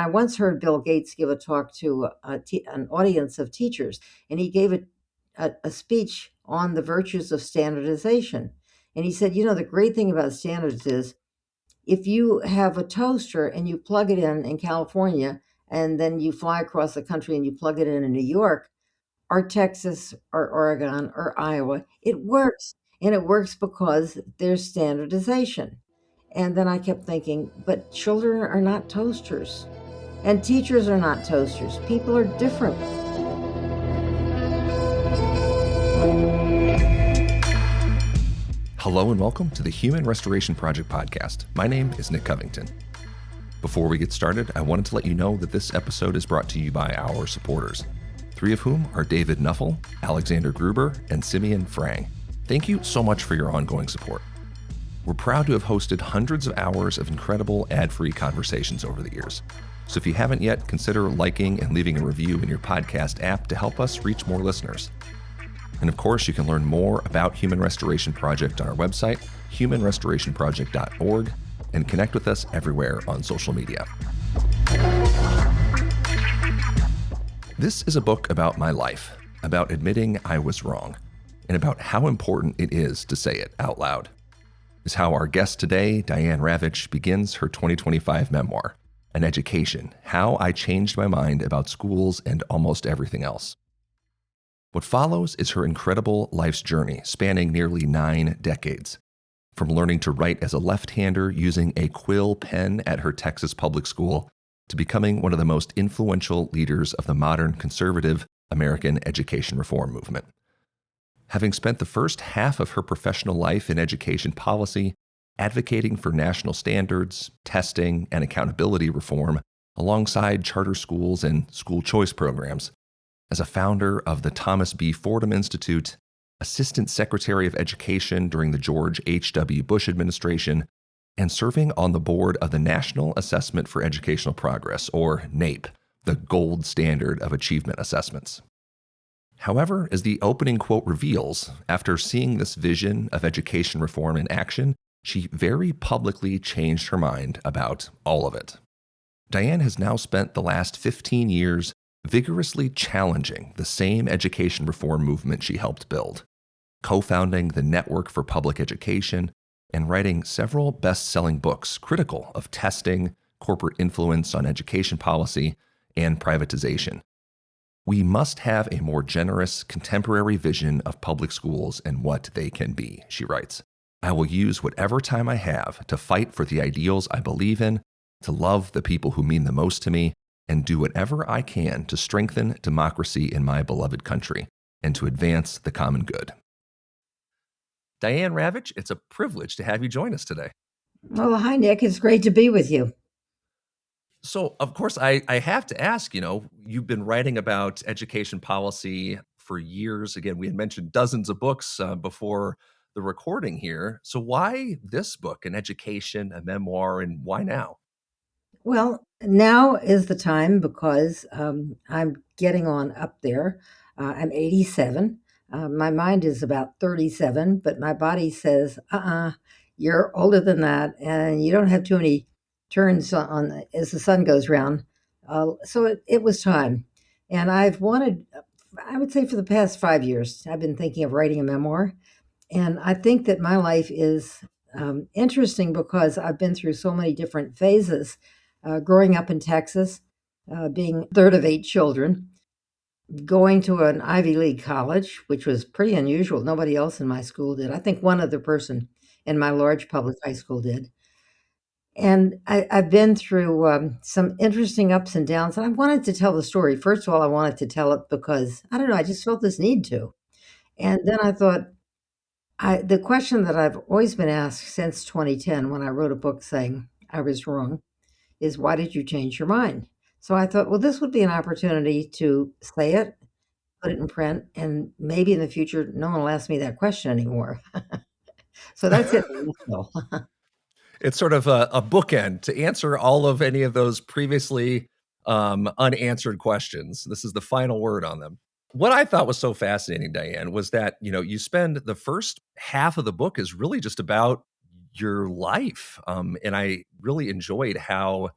I once heard Bill Gates give a talk to an audience of teachers, and he gave a speech on the virtues of standardization. And he said, the great thing about standards is if you have a toaster and you plug it in California, and then you fly across the country and you plug it in New York, or Texas or Oregon or Iowa, it works. And it works because there's standardization. And then I kept thinking, but children are not toasters, and teachers are not toasters. People are different. Hello and welcome to the Human Restoration Project podcast. My name is Nick Covington. Before we get started, I wanted to let you know that this episode is brought to you by our supporters, three of whom are David Nuffel, Alexander Gruber, and Simeon Frang. Thank you so much for your ongoing support. We're proud to have hosted hundreds of hours of incredible ad-free conversations over the years. So if you haven't yet, consider liking and leaving a review in your podcast app to help us reach more listeners. And of course, you can learn more about Human Restoration Project on our website, humanrestorationproject.org, and connect with us everywhere on social media. This is a book about my life, about admitting I was wrong, and about how important it is to say it out loud. Is how our guest today, Diane Ravitch, begins her 2025 memoir, An Education: How I Changed My Mind About Schools and Almost Everything Else. What follows is her incredible life's journey, spanning nearly 9 decades. From learning to write as a left-hander using a quill pen at her Texas public school, to becoming one of the most influential leaders of the modern conservative American education reform movement. Having spent the first half of her professional life in education policy, advocating for national standards, testing, and accountability reform, alongside charter schools and school choice programs, as a founder of the Thomas B. Fordham Institute, Assistant Secretary of Education during the George H.W. Bush administration, and serving on the board of the National Assessment for Educational Progress, or NAEP, the gold standard of achievement assessments. However, as the opening quote reveals, after seeing this vision of education reform in action, she very publicly changed her mind about all of it. Diane has now spent the last 15 years vigorously challenging the same education reform movement she helped build, co-founding the Network for Public Education, and writing several best-selling books critical of testing, corporate influence on education policy, and privatization. We must have a more generous, contemporary vision of public schools and what they can be, she writes. I will use whatever time I have to fight for the ideals I believe in, to love the people who mean the most to me, and do whatever I can to strengthen democracy in my beloved country and to advance the common good. Diane Ravitch, it's a privilege to have you join us today. Well, hi, Nick. It's great to be with you. So, of course, I have to ask, you've been writing about education policy for years. Again, we had mentioned dozens of books before the recording here. So why this book, An Education, a memoir, and why now? Well, now is the time because I'm getting on up there. I'm 87. My mind is about 37, but my body says, you're older than that, and you don't have too many turns on as the sun goes round. So it was time. And I've wanted, I would say for the past 5 years, I've been thinking of writing a memoir. And I think that my life is interesting because I've been through so many different phases. Growing up in Texas, being third of 8 children, going to an Ivy League college, which was pretty unusual. Nobody else in my school did. I think one other person in my large public high school did. And I've been through some interesting ups and downs. And I wanted to tell the story. First of all, I wanted to tell it because, I don't know, I just felt this need to. And then I thought, the question that I've always been asked since 2010 when I wrote a book saying I was wrong is, why did you change your mind? So I thought, well, this would be an opportunity to say it, put it in print, and maybe in the future, no one will ask me that question anymore. So that's it. It's sort of a bookend to answer all of any of those previously unanswered questions. This is the final word on them. What I thought was so fascinating, Diane, was that, you spend the first half of the book is really just about your life. And I really enjoyed how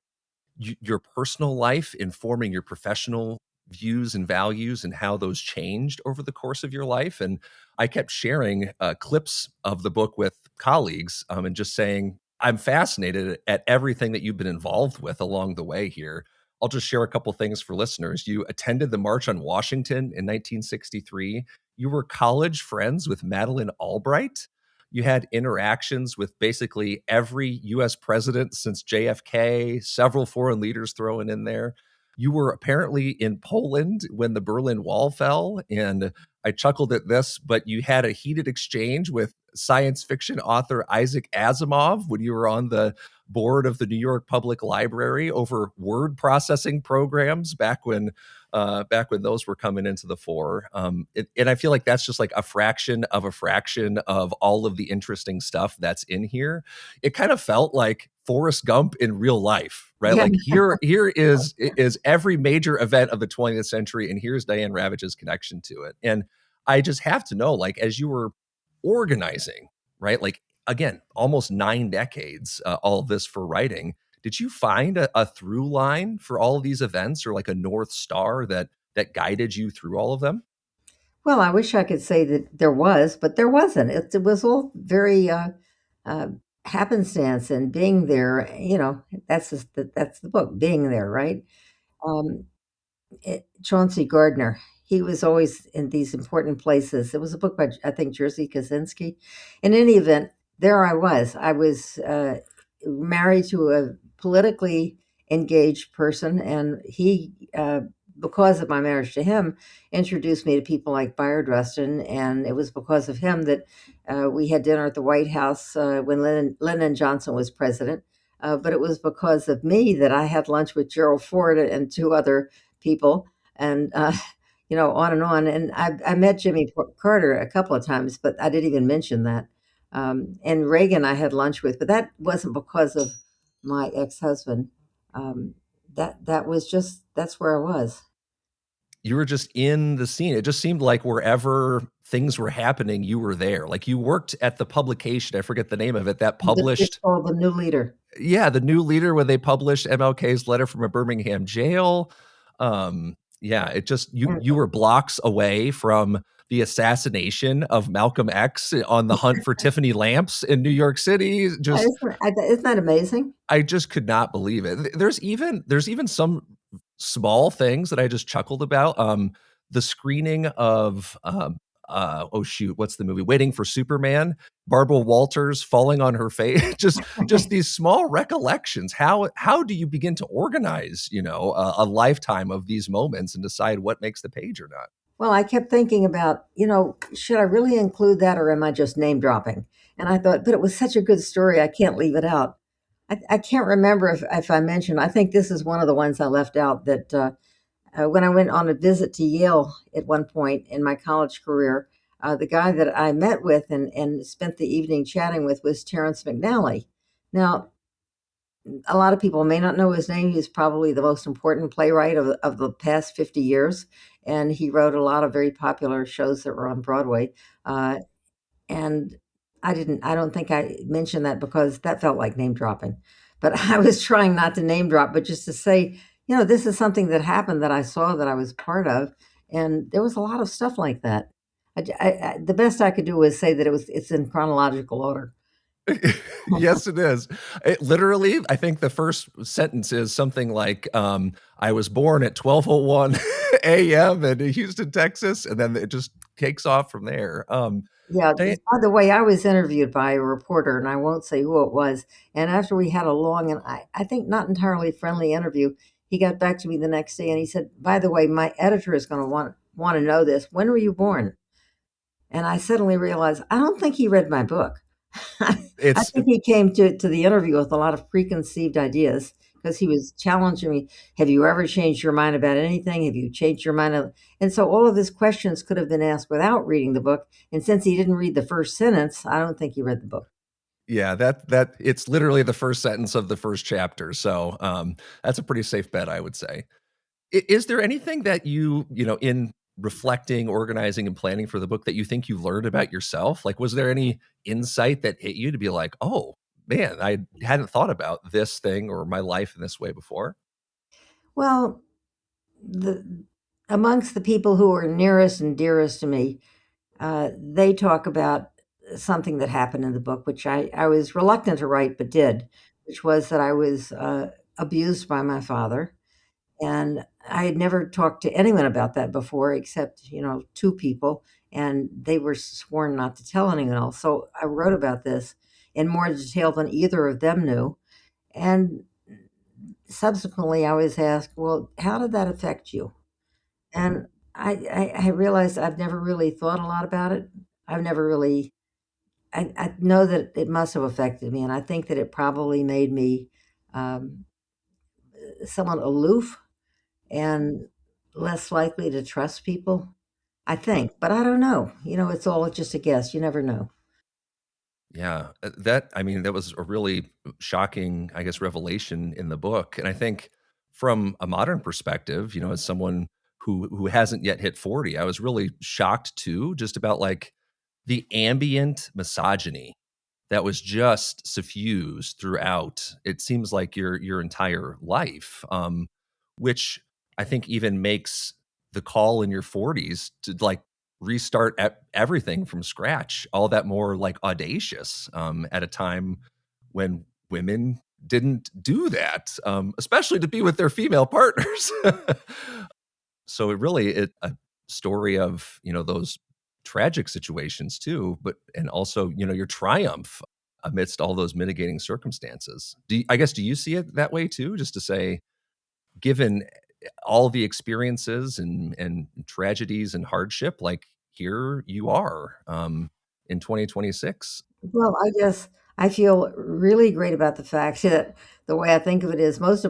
your personal life informing your professional views and values and how those changed over the course of your life. And I kept sharing clips of the book with colleagues, and just saying, I'm fascinated at everything that you've been involved with along the way here. I'll just share a couple things for listeners. You attended the March on Washington in 1963. You were college friends with Madeleine Albright. You had interactions with basically every US president since JFK, several foreign leaders thrown in there. You were apparently in Poland when the Berlin Wall fell. And I chuckled at this, but you had a heated exchange with science fiction author Isaac Asimov when you were on the board of the New York Public Library over word processing programs back when those were coming into the fore. And I feel like that's just like a fraction of all of the interesting stuff that's in here. It kind of felt like Forrest Gump in real life, right? Yeah. Like here is every major event of the 20th century, and here's Diane Ravitch's connection to it. And I just have to know, like, as you were organizing, right? Like, again, almost 9 decades, all of this for writing. Did you find a through line for all of these events, or like a North Star that guided you through all of them? Well, I wish I could say that there was, but there wasn't. It was all very uh, happenstance and being there. That's the book, being there, right? Um, Chauncey Gardner. He was always in these important places. It was a book by, I think, Jerzy Kosinski. In any event, there I was. I was married to a politically engaged person, and he, because of my marriage to him, introduced me to people like Bayard Rustin, and it was because of him that we had dinner at the White House when Lyndon Johnson was president. But it was because of me that I had lunch with Gerald Ford and two other people, and on and on. And I met Jimmy Carter a couple of times, but I didn't even mention that. And Reagan, I had lunch with, but that wasn't because of my ex-husband. Um, that was just that's where I was. You were just in the scene. It just seemed like wherever things were happening, you were there. Like, you worked at the publication, I forget the name of it, that It's published, called The New Leader. yeah, the New Leader, when they published MLK's letter from a Birmingham jail. Yeah, it just, And you were blocks away from the assassination of Malcolm X on the hunt for Tiffany lamps in New York City. Just, isn't that amazing? I just could not believe it. There's even some small things that I just chuckled about. The screening of oh shoot, what's the movie? Waiting for Superman. Barbara Walters falling on her face. Just these small recollections. How do you begin to organize, a lifetime of these moments and decide what makes the page or not? Well, I kept thinking about, should I really include that or am I just name dropping? And I thought, but it was such a good story, I can't leave it out. I can't remember if I mentioned, I think this is one of the ones I left out that when I went on a visit to Yale at one point in my college career, the guy that I met with and spent the evening chatting with was Terrence McNally. Now, a lot of people may not know his name. He's probably the most important playwright of the past 50 years. And he wrote a lot of very popular shows that were on Broadway. Uh, and I don't think I mentioned that because that felt like name dropping. But I was trying not to name drop, but just to say, this is something that happened that I saw that I was part of. And there was a lot of stuff like that. The best I could do was say that it's in chronological order. Yes, it is. It literally, I think the first sentence is something like, I was born at 12:01 a.m. in Houston, Texas, and then it just takes off from there. Yeah, Diane, by the way, I was interviewed by a reporter, and I won't say who it was. And after we had a long and I think not entirely friendly interview, he got back to me the next day and he said, "By the way, my editor is going to want to know this. When were you born?" And I suddenly realized I don't think he read my book. I it's think he came to the interview with a lot of preconceived ideas because he was challenging me. Have you ever changed your mind about anything? Have you changed your mind? And so all of his questions could have been asked without reading the book. And since he didn't read the first sentence, I don't think he read the book. yeah, that it's literally the first sentence of the first chapter. So, that's a pretty safe bet, I would say. Is there anything that in reflecting, organizing, and planning for the book, that you think you learned about yourself? Like, was there any insight that hit you to be like, oh man, I hadn't thought about this thing or my life in this way before? Well, the amongst the people who are nearest and dearest to me, they talk about something that happened in the book, which I was reluctant to write, but did, which was that I was abused by my father. And I had never talked to anyone about that before, except, two people, and they were sworn not to tell anyone else. So I wrote about this in more detail than either of them knew. And subsequently, I was asked, well, how did that affect you? And I realized I've never really thought a lot about it. I've never really, I know that it must have affected me. And I think that it probably made me um, somewhat aloof and less likely to trust people, I think, but I don't know. It's all just a guess. You never know. Yeah, I mean, that was a really shocking, I guess, revelation in the book. And I think from a modern perspective, as someone who hasn't yet hit 40, I was really shocked too, just about like the ambient misogyny that was just suffused throughout. It seems like your entire life, which I think even makes the call in your 40s to like restart everything from scratch all that more like audacious, at a time when women didn't do that, especially to be with their female partners. So it really a story of, those tragic situations too, but and also, your triumph amidst all those mitigating circumstances. Do you see it that way too? Just to say, given all the experiences and tragedies and hardship, like here you are, in 2026. Well, I guess I feel really great about the fact that the way I think of it is most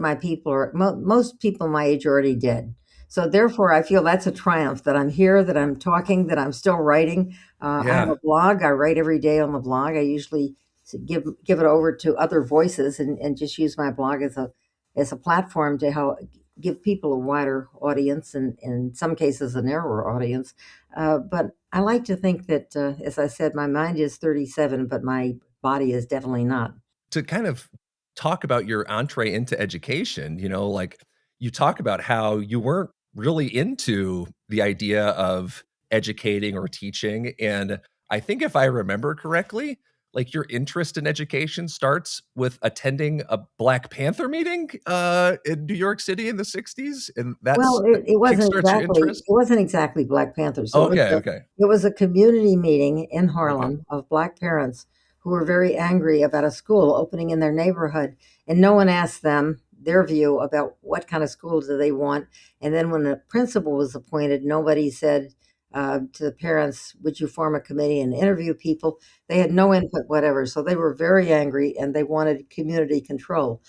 people my age are already dead. So therefore, I feel that's a triumph that I'm here, that I'm talking, that I'm still writing. I have Yeah. a blog. I write every day on the blog. I usually give it over to other voices and just use my blog as a platform to help give people a wider audience and in some cases a narrower audience. But I like to think that, as I said, my mind is 37, but my body is definitely not. To kind of talk about your entree into education, like you talk about how you weren't really into the idea of educating or teaching. And I think if I remember correctly, like your interest in education starts with attending a Black Panther meeting in New York City in the 60s. And Well, that it wasn't kickstarts your exactly interest. it wasn't exactly Black Panthers. Okay. Okay. It was a community meeting in Okay. Harlem of Black parents who were very angry about a school opening in their neighborhood, and no one asked them their view about what kind of school do they want. And then when the principal was appointed, nobody said to the parents, "Would you form a committee and interview people?" They had no input whatever, so they were very angry and they wanted community control.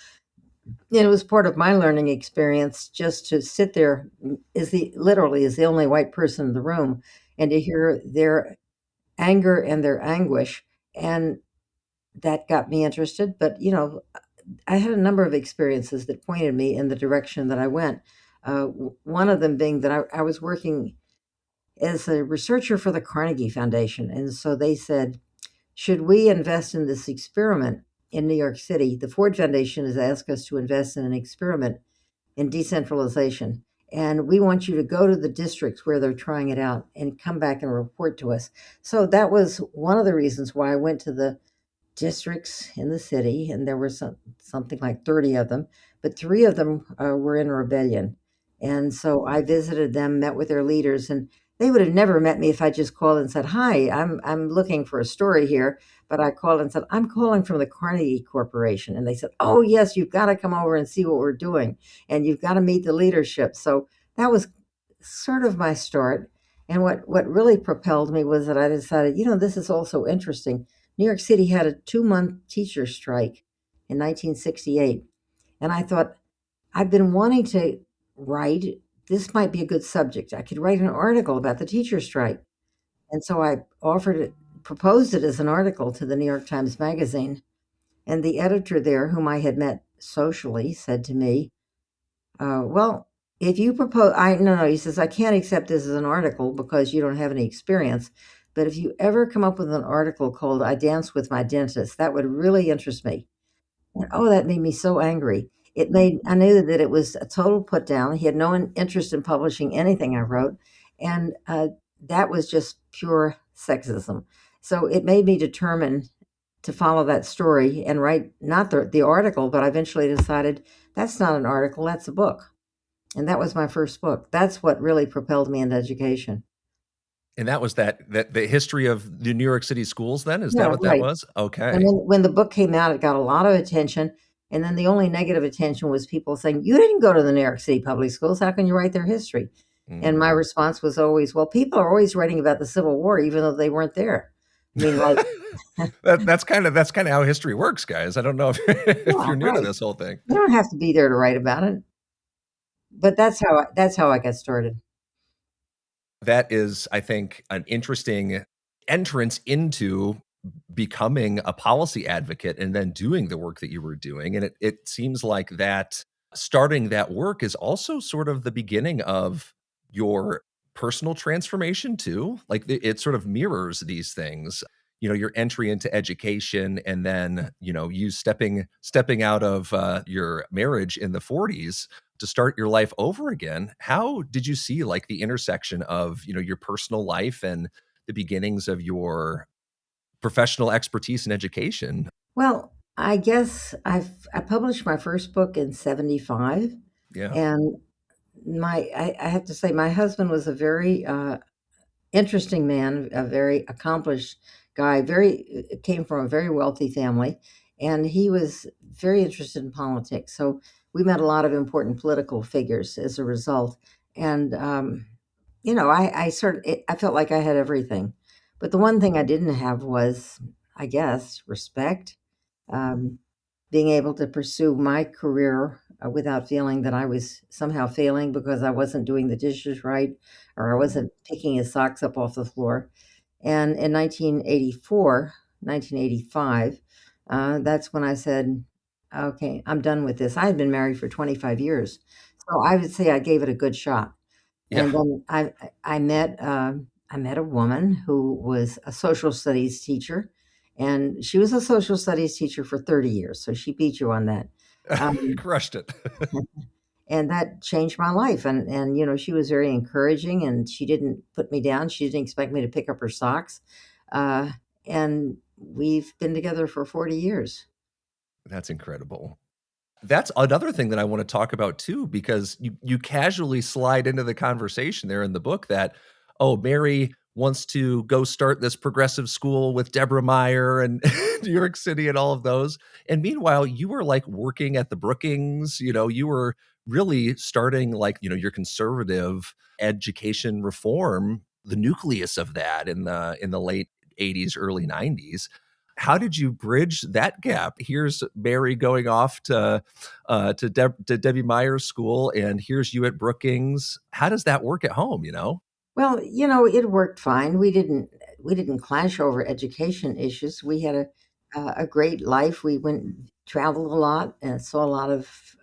It was part of my learning experience just to sit there as the only white person in the room and to hear their anger and their anguish, and that got me interested. But, I had a number of experiences that pointed me in the direction that I went. One of them being that I was working as a researcher for the Carnegie Foundation, and so they said, "Should we invest in this experiment in New York City?" The Ford Foundation has asked us to invest in an experiment in decentralization. And we want you to go to the districts where they're trying it out and come back and report to us. So that was one of the reasons why I went to the districts in the city, and there were something like 30 of them, but three of them were in rebellion. And so I visited them, met with their leaders, and they would have never met me if I just called and said, "Hi, I'm looking for a story here." But I called and said, "I'm calling from the Carnegie Corporation." And they said, "Oh, yes, you've got to come over and see what we're doing, and you've got to meet the leadership." So that was sort of my start. And what really propelled me was that I decided, this is also interesting. New York City had a 2-month teacher strike in 1968. And I thought, I've been wanting to write, this might be a good subject. I could write an article about the teacher strike. And so I proposed it as an article to the New York Times Magazine. And the editor there, whom I had met socially, said to me, well, if you propose, no, he says, "I can't accept this as an article because you don't have any experience. But if you ever come up with an article called 'I Dance with My Dentist,' that would really interest me." And oh, that made me so angry. I knew that it was a total put down. He had no interest in publishing anything I wrote. And that was just pure sexism. So it made me determined to follow that story and write not the article, but I eventually decided that's not an article, that's a book. And that was my first book. That's what really propelled me into education. And that was that the history of the New York City schools then? Is that Yeah, what that right. was? And Okay. when the book came out, it got a lot of attention. And then the only negative attention was people saying, "You didn't go to the New York City public schools. How can you write their history?" And my Mm. response was always, "Well, people are always writing about the Civil War, even though they weren't there." I mean, like, That's kinda how history works, guys. I don't know if if yeah, you're new to right. this whole thing. You don't have to be there to write about it. But that's how I got started. That is, I think, an interesting entrance into becoming a policy advocate and then doing the work that you were doing, and it seems like that starting that work is also sort of the beginning of your personal transformation too. Like, it sort of mirrors these things, your entry into education and then, you stepping out of, your marriage in the '40s to start your life over again. How did you see, like, the intersection of, your personal life and the beginnings of your professional expertise in education? Well, I guess I published my first book in '75, Yeah. and I have to say my husband was a very interesting man, a very accomplished guy, very came from a very wealthy family, and he was very interested in politics. So we met a lot of important political figures as a result. And I felt like I had everything, but the one thing I didn't have was, I guess, respect. Um, Being able to pursue my career without feeling that I was somehow failing because I wasn't doing the dishes right or I wasn't picking his socks up off the floor. And in 1984, 1985, that's when I said, okay, I'm done with this. I had been married for 25 years. So I would say I gave it a good shot. Yeah. And then I met a woman who was a social studies teacher, and she was a social studies teacher for 30 years, so she beat you on that. Um, Crushed it. and that changed my life, and she was very encouraging, and she didn't put me down. She didn't expect me to pick up her socks, uh, and we've been together for 40 years. That's incredible. That's another thing that I wanna talk about too, because you casually slide into the conversation there in the book that, "Oh, Mary wants to go start this progressive school with Deborah Meyer and New York City and all of those." And meanwhile, you were, like, working at the Brookings, you were really starting, like, your conservative education reform, the nucleus of that in the late '80s, early '90s. How did you bridge that gap? Here's Mary going off to Debbie Meyer's school, and here's you at Brookings. How does that work at home? Well, it worked fine. We didn't clash over education issues. We had a great life. We went traveled a lot and saw a lot of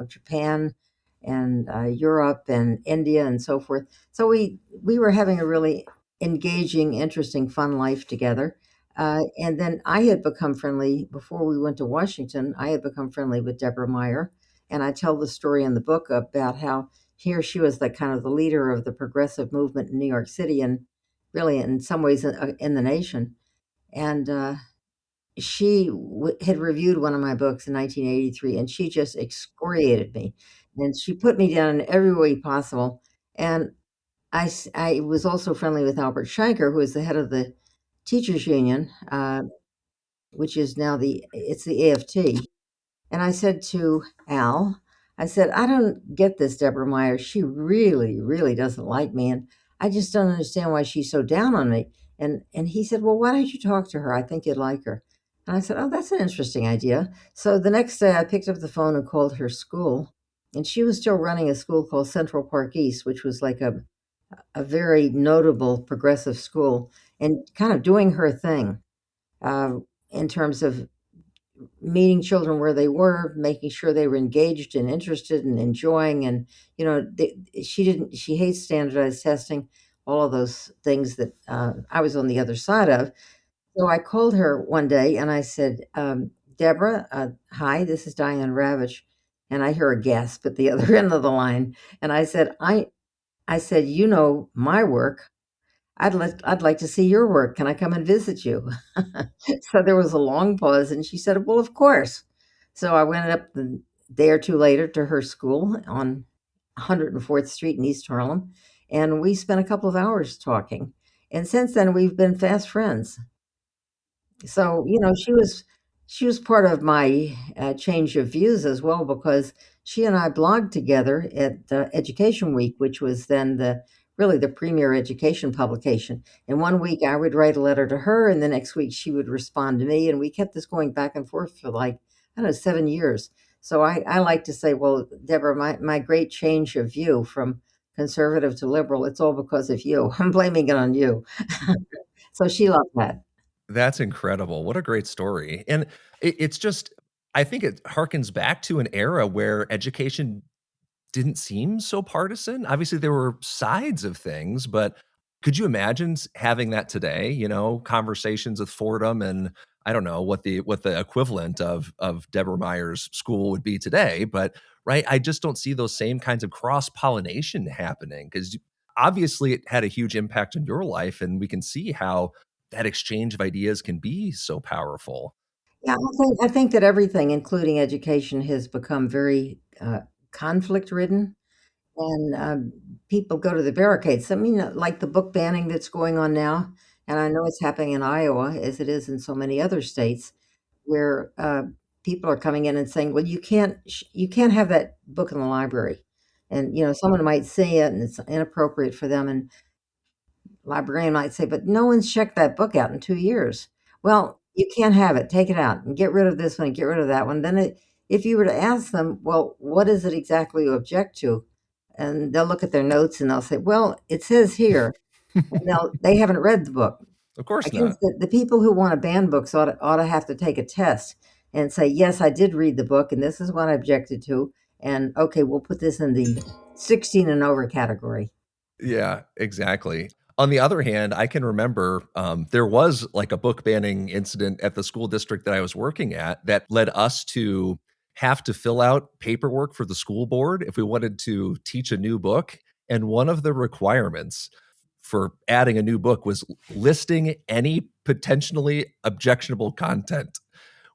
Japan and Europe and India and so forth. So we were having a really engaging, interesting, fun life together. And then I had become friendly before we went to Washington. I had become friendly with Deborah Meyer, and I tell the story in the book about how here she was the kind of the leader of the progressive movement in New York City and really in some ways in the nation. And she had reviewed one of my books in 1983 and she just excoriated me. And she put me down in every way possible. And I was also friendly with Albert Shanker, who is the head of the teachers union, which is now it's the AFT. And I said to Al, I said, "I don't get this Deborah Meyer. She really, really doesn't like me, and I just don't understand why she's so down on me." And he said, "Well, why don't you talk to her? I think you'd like her." And I said, "Oh, that's an interesting idea." So the next day I picked up the phone and called her school, and she was still running a school called Central Park East, which was like a very notable progressive school, and kind of doing her thing uh, in terms of meeting children where they were, making sure they were engaged and interested and enjoying. And she hates standardized testing, all of those things that I was on the other side of. So I called her one day and I said, "Deborah, hi, this is Diane Ravitch." and I hear a gasp at the other end of the line, and I said, "You know my work. I'd like to see your work. Can I come and visit you?" So there was a long pause, and she said, "Well, of course." So I went up the day or two later to her school on 104th Street in East Harlem, and we spent a couple of hours talking. And since then, we've been fast friends. So, she was part of my, change of views as well because she and I blogged together at, Education Week, which was then the premier education publication. And one week I would write a letter to her, and the next week she would respond to me, and we kept this going back and forth for, like, I don't know, 7 years. So I like to say, "Well, Deborah, my great change of view from conservative to liberal, it's all because of you. I'm blaming it on you." So she loved that. That's incredible. What a great story. And it's just, I think it harkens back to an era where education didn't seem so partisan. Obviously, there were sides of things, but could you imagine having that today? Conversations with Fordham, and I don't know what the equivalent of Deborah Meyer's school would be today, but right, I just don't see those same kinds of cross pollination happening because obviously it had a huge impact on your life, and we can see how that exchange of ideas can be so powerful. Yeah, I think that everything, including education, has become very, conflict ridden, and, people go to the barricades. I mean, like the book banning that's going on now, and I know it's happening in Iowa as it is in so many other states where, people are coming in and saying, "Well, you can't have that book in the library." And, someone might see it and it's inappropriate for them, and librarian might say, "But no one's checked that book out in 2 years." Well, you can't have it, take it out, and get rid of this one, and get rid of that one. Then if you were to ask them, "Well, what is it exactly you object to?" And they'll look at their notes and they'll say, "Well, it says here," and they haven't read the book. Of I course guess not. the people who wanna ban books ought to have to take a test and say, "Yes, I did read the book, and this is what I objected to, and okay, we'll put this in the 16 and over category." Yeah, exactly. On the other hand, I can remember, there was, like, a book banning incident at the school district that I was working at that led us to have to fill out paperwork for the school board if we wanted to teach a new book, and one of the requirements for adding a new book was listing any potentially objectionable content.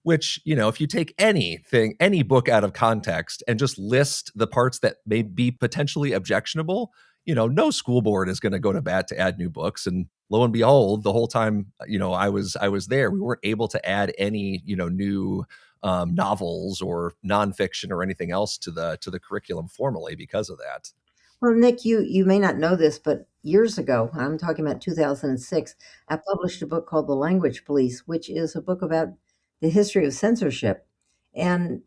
Which, if you take any book out of context and just list the parts that may be potentially objectionable, no school board is going to go to bat to add new books. And lo and behold, the whole time, I was there, we weren't able to add any, new novels or nonfiction or anything else to the curriculum formally because of that. Well, Nick, you may not know this, but years ago, I'm talking about 2006, I published a book called The Language Police, which is a book about the history of censorship. And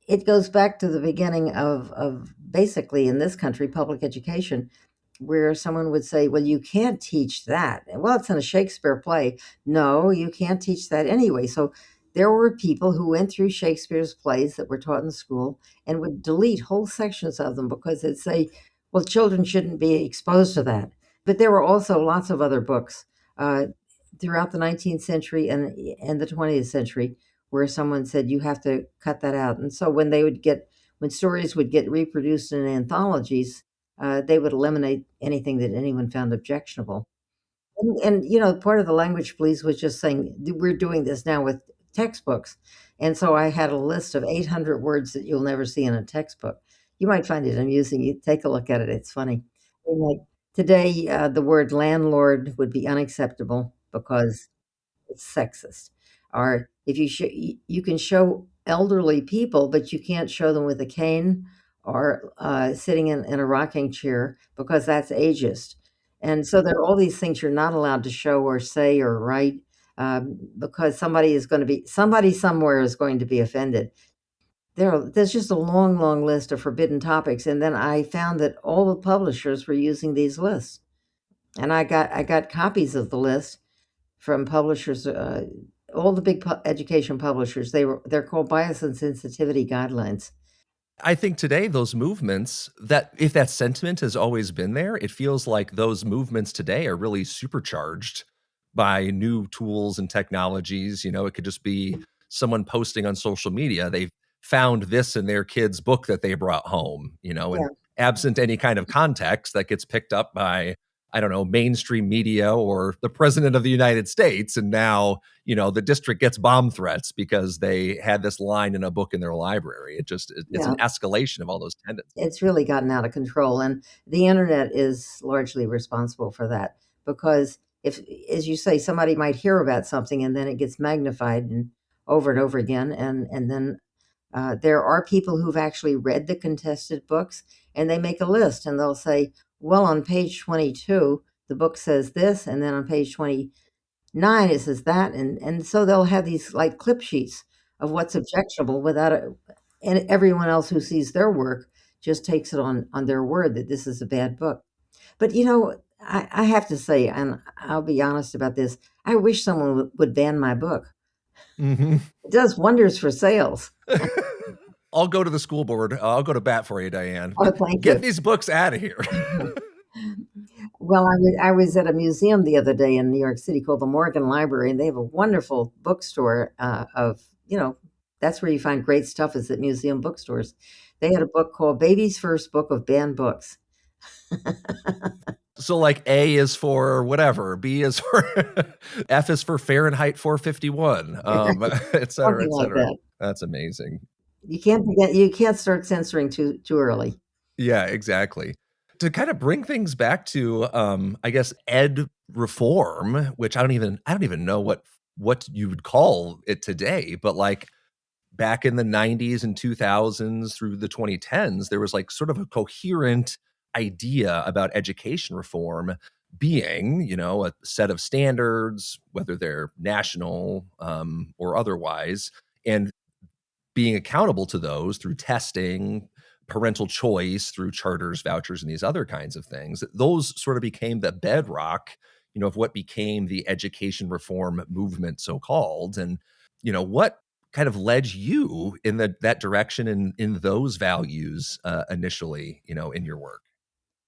it goes back to the beginning of basically in this country, public education, where someone would say, "Well, you can't teach that." "Well, it's in a Shakespeare play." "No, you can't teach that anyway." So there were people who went through Shakespeare's plays that were taught in school and would delete whole sections of them because they'd say, "Well, children shouldn't be exposed to that." But there were also lots of other books uh, throughout the 19th century and the 20th century where someone said, "You have to cut that out." And so when stories would get reproduced in anthologies, they would eliminate anything that anyone found objectionable. And part of the language police was just saying, "We're doing this now with textbooks." And so I had a list of 800 words that you'll never see in a textbook. You might find it amusing. You take a look at it, it's funny. And, like, today, the word landlord would be unacceptable because it's sexist. Or if you can show elderly people, but you can't show them with a cane or, sitting in a rocking chair because that's ageist. And so there are all these things you're not allowed to show or say or write, because somebody somewhere is going to be offended. There's just a long, long list of forbidden topics, and then I found that all the publishers were using these lists, and I got copies of the list from publishers, all the big education publishers. They're called bias and sensitivity guidelines. I think today those movements, that if that sentiment has always been there, it feels like those movements today are really supercharged by new tools and technologies. It could just be someone posting on social media. They found this in their kid's book that they brought home, and Yeah, absent any kind of context that gets picked up by, I don't know, mainstream media or the president of the United States. And now, the district gets bomb threats because they had this line in a book in their library. It's yeah. an escalation of all those tendencies. It's really gotten out of control, and the internet is largely responsible for that because if, as you say, somebody might hear about something and then it gets magnified and over again, and then there are people who've actually read the contested books and they make a list and they'll say, well, on page 22, the book says this, and then on page 29, it says that. And so they'll have these like clip sheets of what's objectionable without it. And everyone else who sees their work just takes it on their word that this is a bad book. But I have to say, and I'll be honest about this, I wish someone would ban my book. Mm-hmm. It does wonders for sales. I'll go to the school board. I'll go to bat for you, Diane. Oh, thank Get you. these books out of here. Well, I was at a museum the other day in New York City called the Morgan Library, and they have a wonderful bookstore of, that's where you find great stuff is at museum bookstores. They had a book called Baby's First Book of Banned Books. So like A is for whatever, B is for F is for Fahrenheit 451, et cetera, Something et like cetera. that. That's amazing. You can't start censoring too early. Yeah, exactly. To kind of bring things back to, I guess, ed reform, which I don't even know what you would call it today, but like back in the 90s and 2000s through the 2010s, there was like sort of a coherent idea about education reform being, a set of standards, whether they're national or otherwise, and being accountable to those through testing, parental choice, through charters, vouchers, and these other kinds of things. Those sort of became the bedrock, of what became the education reform movement, so called. And, what kind of led you in that direction and in those values initially, in your work?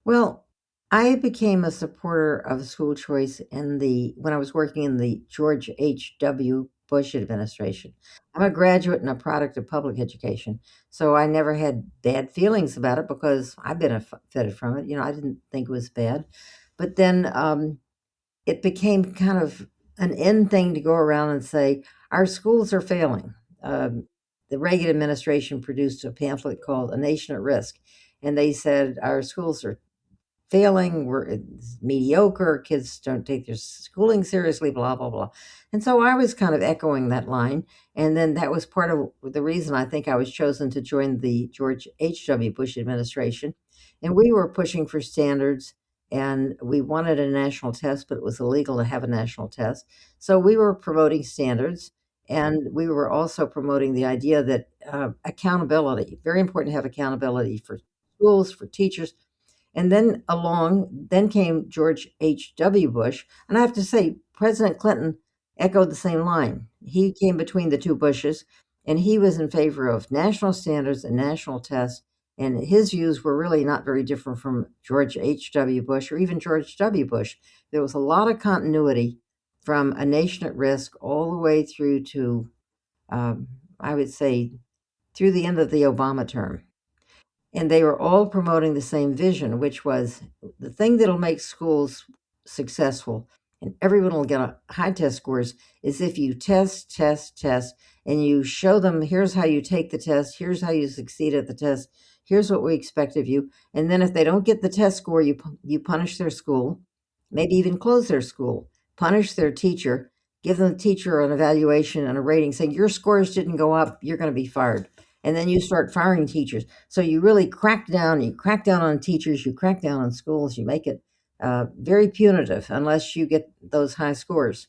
Well, I became a supporter of school choice when I was working in the George H.W. Bush administration. I'm a graduate and a product of public education, so I never had bad feelings about it because I benefited from it. I didn't think it was bad. But then it became kind of an end thing to go around and say, our schools are failing. The Reagan administration produced a pamphlet called A Nation at Risk, and they said our schools are failing, it's mediocre, kids don't take their schooling seriously, blah, blah, blah. And so I was kind of echoing that line. And then that was part of the reason I think I was chosen to join the George H.W. Bush administration. And we were pushing for standards and we wanted a national test, but it was illegal to have a national test. So we were promoting standards. And we were also promoting the idea that accountability, very important to have accountability for schools, for teachers, and then came George H.W. Bush. And I have to say, President Clinton echoed the same line. He came between the two Bushes, and he was in favor of national standards and national tests. And his views were really not very different from George H.W. Bush or even George W. Bush. There was a lot of continuity from A Nation at Risk all the way through to, um, I would say, through the end of the Obama term. And they were all promoting the same vision, which was the thing that'll make schools successful and everyone will get a high test scores is if you test, test, test, and you show them here's how you take the test, here's how you succeed at the test, here's what we expect of you. And then if they don't get the test score, you punish their school, maybe even close their school, punish their teacher, give the teacher an evaluation and a rating saying your scores didn't go up, you're going to be fired. And then you start firing teachers. So you really crack down on teachers, you crack down on schools, you make it very punitive unless you get those high scores.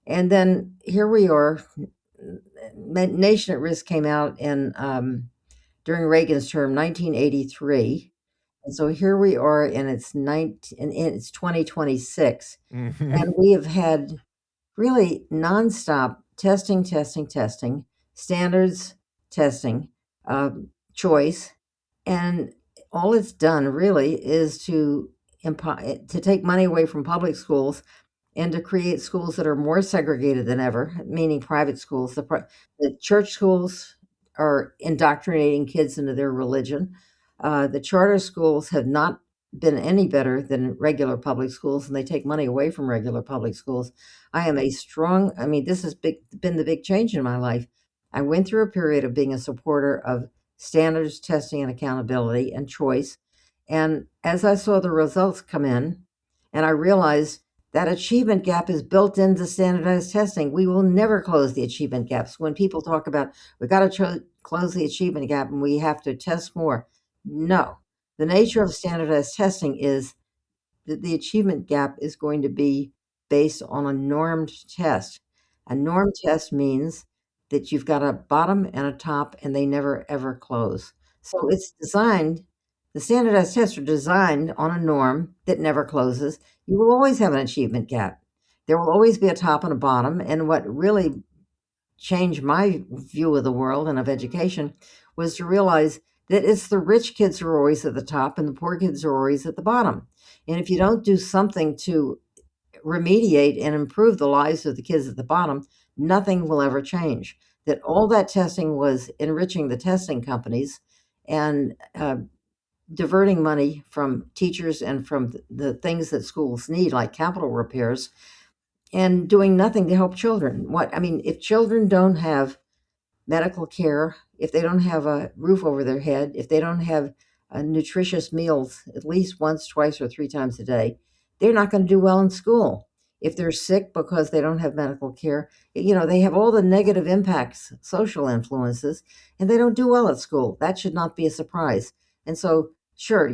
And then here we are. Nation at Risk came out during Reagan's term, 1983. And so here we are, and it's 2026. Mhm. And we have had really nonstop testing, testing, testing, standards testing, choice, and all it's done really is to take money away from public schools and to create schools that are more segregated than ever, meaning private schools. The church schools are indoctrinating kids into their religion. The charter schools have not been any better than regular public schools, and they take money away from regular public schools. I am a strong, I mean, this has been the big change in my life. I went through a period of being a supporter of standards, testing, and accountability and choice. And as I saw the results come in, and I realized that achievement gap is built into standardized testing. We will never close the achievement gaps. When people talk about we got to close the achievement gap and we have to test more, no. The nature of standardized testing is that the achievement gap is going to be based on a normed test. A normed test means that you've got a bottom and a top and they never ever close. So it's designed, the standardized tests are designed on a norm that never closes. You will always have an achievement gap. There will always be a top and a bottom. And what really changed my view of the world and of education was to realize that it's the rich kids who are always at the top and the poor kids are always at the bottom. And if you don't do something to remediate and improve the lives of the kids at the bottom, nothing will ever change. That all that testing was enriching the testing companies and diverting money from teachers and from the things that schools need, like capital repairs, and doing nothing to help children. What I mean, if children don't have medical care, if they don't have a roof over their head, if they don't have nutritious meals at least once, twice, or three times a day, they're not going to do well in school. If they're sick because they don't have medical care, they have all the negative impacts, social influences, and they don't do well at school. That should not be a surprise. And so, sure,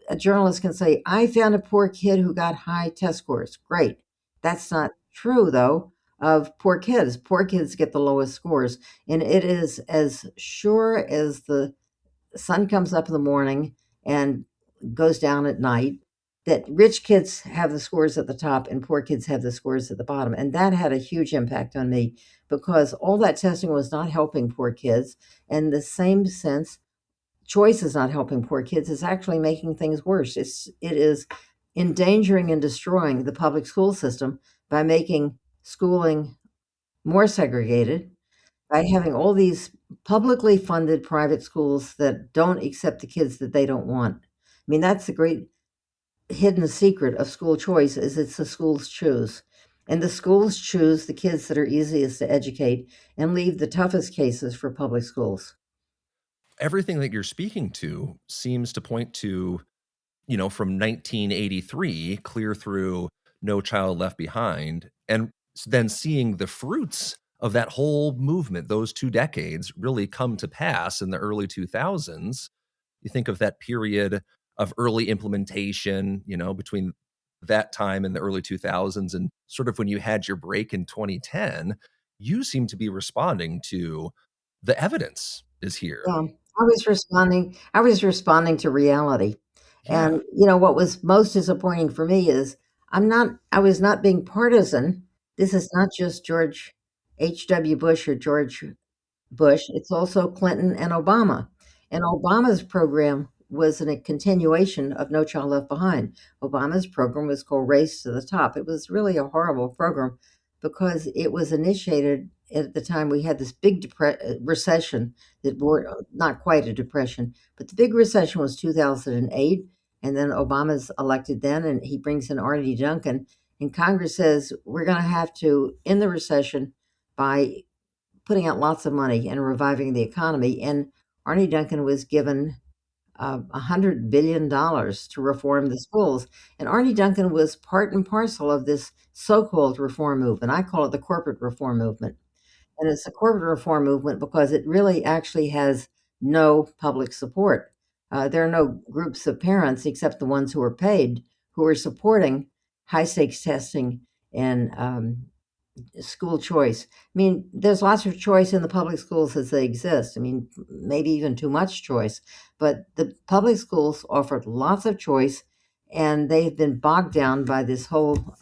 a journalist can say, I found a poor kid who got high test scores. Great. That's not true, though, of poor kids. Poor kids get the lowest scores. And it is as sure as the sun comes up in the morning and goes down at night that rich kids have the scores at the top and poor kids have the scores at the bottom. And that had a huge impact on me because all that testing was not helping poor kids. And the same sense, choice is not helping poor kids. It's actually making things worse. It is endangering and destroying the public school system by making schooling more segregated, by having all these publicly funded private schools that don't accept the kids that they don't want. I mean, that's the great hidden secret of school choice is it's the schools choose. And the schools choose the kids that are easiest to educate and leave the toughest cases for public schools. Everything that you're speaking to seems to point to, from 1983 clear through No Child Left Behind, and then seeing the fruits of that whole movement, those 2 decades, really come to pass in the early 2000s. You think of that period of early implementation, between that time and the early 2000s, and sort of when you had your break in 2010, you seem to be responding to the evidence is here. I was responding to reality. Yeah. And what was most disappointing for me is I was not being partisan. This is not just George H.W. Bush or George Bush, it's also Clinton and Obama. And Obama's program was a continuation of No Child Left Behind. Obama's program was called Race to the Top. It was really a horrible program because it was initiated at the time we had this big recession that were not quite a depression, but the big recession was 2008. And then Obama's elected then, and he brings in Arnie Duncan. And Congress says we're going to have to end the recession by putting out lots of money and reviving the economy. And Arnie Duncan was given $100 billion to reform the schools. And Arnie Duncan was part and parcel of this so called reform movement. I call it the corporate reform movement. And it's a corporate reform movement because it really actually has no public support. There are no groups of parents except the ones who are paid who are supporting high stakes testing and school choice. I mean, there's lots of choice in the public schools as they exist. I mean, maybe even too much choice, but the public schools offered lots of choice, and they've been bogged down by this whole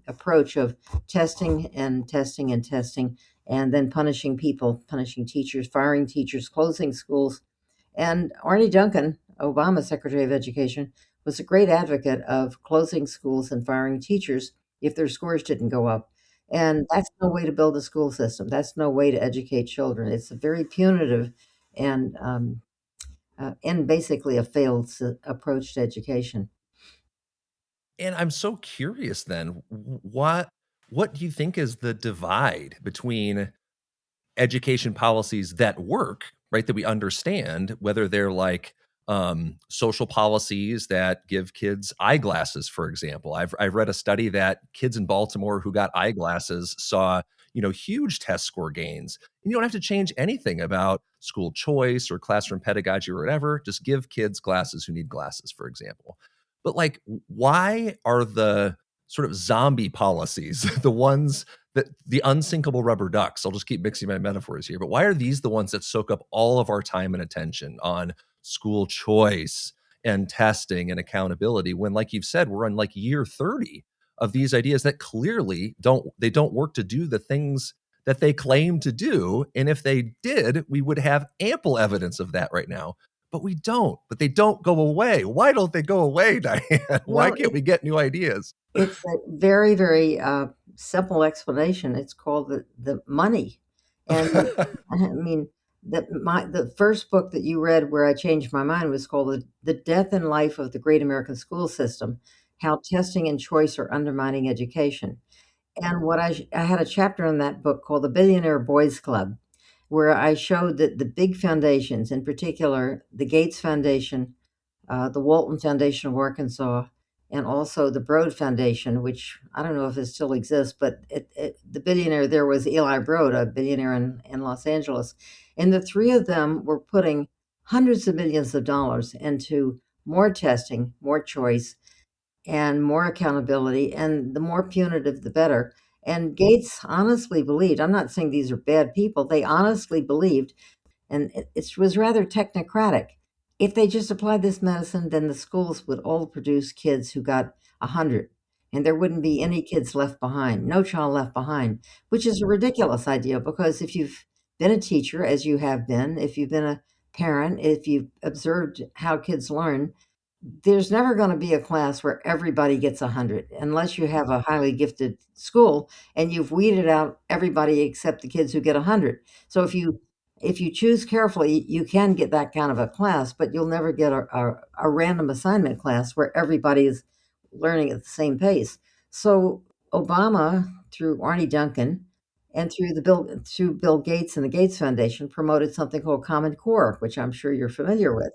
approach of testing and testing and testing, and then punishing people, punishing teachers, firing teachers, closing schools. And Arnie Duncan, Obama's Secretary of Education, was a great advocate of closing schools and firing teachers if their scores didn't go up. And that's no way to build a school system. That's no way to educate children. It's a very punitive and basically a failed approach to education. And I'm so curious then, what do you think is the divide between education policies that work, right? That we understand, whether they're like social policies that give kids eyeglasses, for example. I've read a study that kids in Baltimore who got eyeglasses saw, huge test score gains. And you don't have to change anything about school choice or classroom pedagogy or whatever. Just give kids glasses who need glasses, for example. But like, why are the sort of zombie policies the ones the unsinkable rubber ducks? I'll just keep mixing my metaphors here, but why are these the ones that soak up all of our time and attention on school choice and testing and accountability when, like you've said, we're on like year 30 of these ideas that clearly don't work to do the things that they claim to do? And if they did, we would have ample evidence of that right now. But we don't. But they don't go away. Why don't they go away, Diane? Why Well, can't we get new ideas? it's a very, very simple explanation. It's called the money, and I mean the first book that you read where I changed my mind was called the Death and Life of the Great American School System: How Testing and Choice Are Undermining Education. And I had a chapter in that book called the Billionaire Boys Club, where I showed that the big foundations, in particular the Gates Foundation, the Walton Foundation of Arkansas, and also the Broad Foundation, which I don't know if it still exists, but the billionaire there was Eli Broad, a billionaire in Los Angeles. And the three of them were putting hundreds of millions of dollars into more testing, more choice, and more accountability, and the more punitive, the better. And Gates honestly believed, I'm not saying these are bad people, they honestly believed, and it was rather technocratic. If they just applied this medicine, then the schools would all produce kids who got 100, and there wouldn't be any kids left behind, no child left behind, which is a ridiculous idea because if you've been a teacher, as you have been, if you've been a parent, if you've observed how kids learn, there's never going to be a class where everybody gets 100 unless you have a highly gifted school and you've weeded out everybody except the kids who get 100. So if you choose carefully, you can get that kind of a class, but you'll never get a random assignment class where everybody is learning at the same pace. So Obama, through Arnie Duncan and through Bill Gates and the Gates Foundation, promoted something called Common Core, which I'm sure you're familiar with.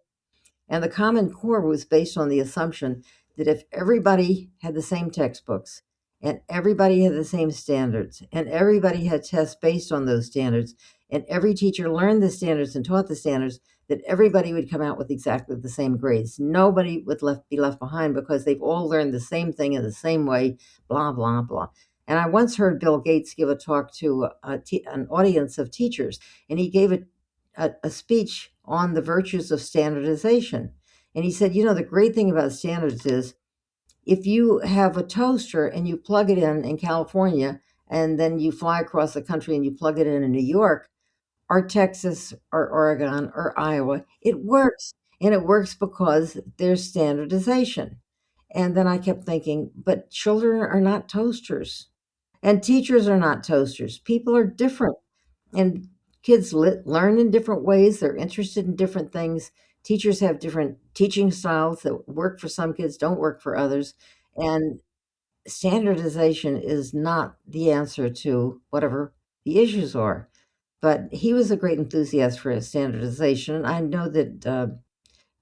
And the Common Core was based on the assumption that if everybody had the same textbooks and everybody had the same standards and everybody had tests based on those standards and every teacher learned the standards and taught the standards, that everybody would come out with exactly the same grades. Nobody would be left behind because they've all learned the same thing in the same way, blah, blah, blah. And I once heard Bill Gates give a talk to an audience of teachers, and he gave a speech on the virtues of standardization. And he said, the great thing about standards is if you have a toaster and you plug it in California, and then you fly across the country and you plug it in New York or Texas or Oregon or Iowa, it works. And it works because there's standardization. And then I kept thinking, but children are not toasters and teachers are not toasters. People are different and kids learn in different ways. They're interested in different things. Teachers have different teaching styles that work for some kids, don't work for others. And standardization is not the answer to whatever the issues are. But he was a great enthusiast for standardization. I know that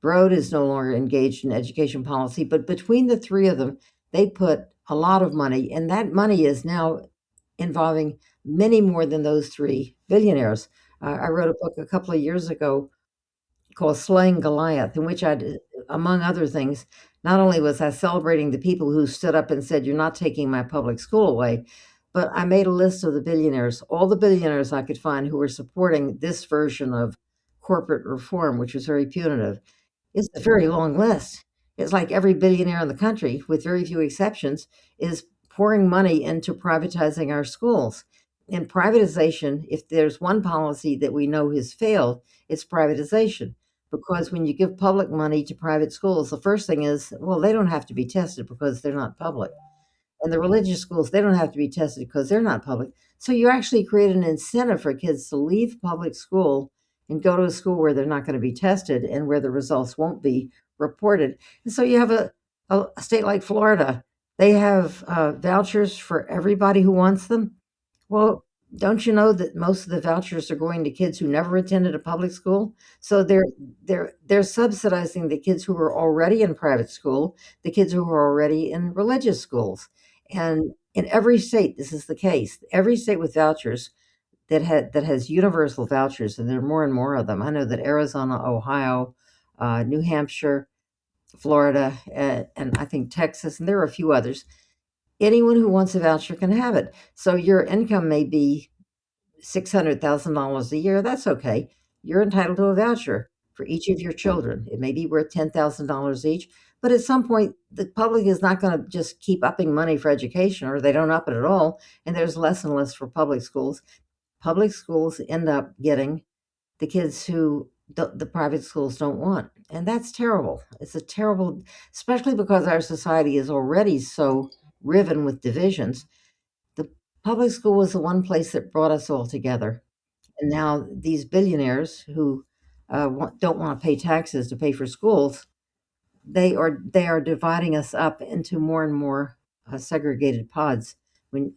Broad is no longer engaged in education policy, but between the three of them, they put a lot of money, and that money is now involving many more than those three billionaires. I wrote a book a couple of years ago called Slaying Goliath, in which among other things, not only was I celebrating the people who stood up and said, "You're not taking my public school away," but I made a list of the billionaires, all the billionaires I could find who were supporting this version of corporate reform, which was very punitive. It's a very long list. It's like every billionaire in the country, with very few exceptions, is pouring money into privatizing our schools. And privatization, if there's one policy that we know has failed, it's privatization. Because when you give public money to private schools, the first thing is, well, they don't have to be tested because they're not public. And the religious schools, they don't have to be tested because they're not public. So you actually create an incentive for kids to leave public school and go to a school where they're not going to be tested and where the results won't be reported. And so you have a state like Florida, they have vouchers for everybody who wants them. Well, don't you know that most of the vouchers are going to kids who never attended a public school? So they're subsidizing the kids who are already in private school, the kids who are already in religious schools. And in every state, this is the case. Every state with vouchers that has universal vouchers, and there are more and more of them. I know that Arizona, Ohio, New Hampshire, Florida, and I think Texas, and there are a few others. Anyone who wants a voucher can have it. So your income may be $600,000 a year. That's okay. You're entitled to a voucher for each of your children. It may be worth $10,000 each, but at some point, the public is not going to just keep upping money for education, or they don't up it at all. And there's less and less for public schools. Public schools end up getting the kids who the private schools don't want. And that's terrible. It's a terrible, especially because our society is already so riven with divisions. The public school was the one place that brought us all together. And now these billionaires who don't want to pay taxes to pay for schools, they are dividing us up into more and more segregated pods when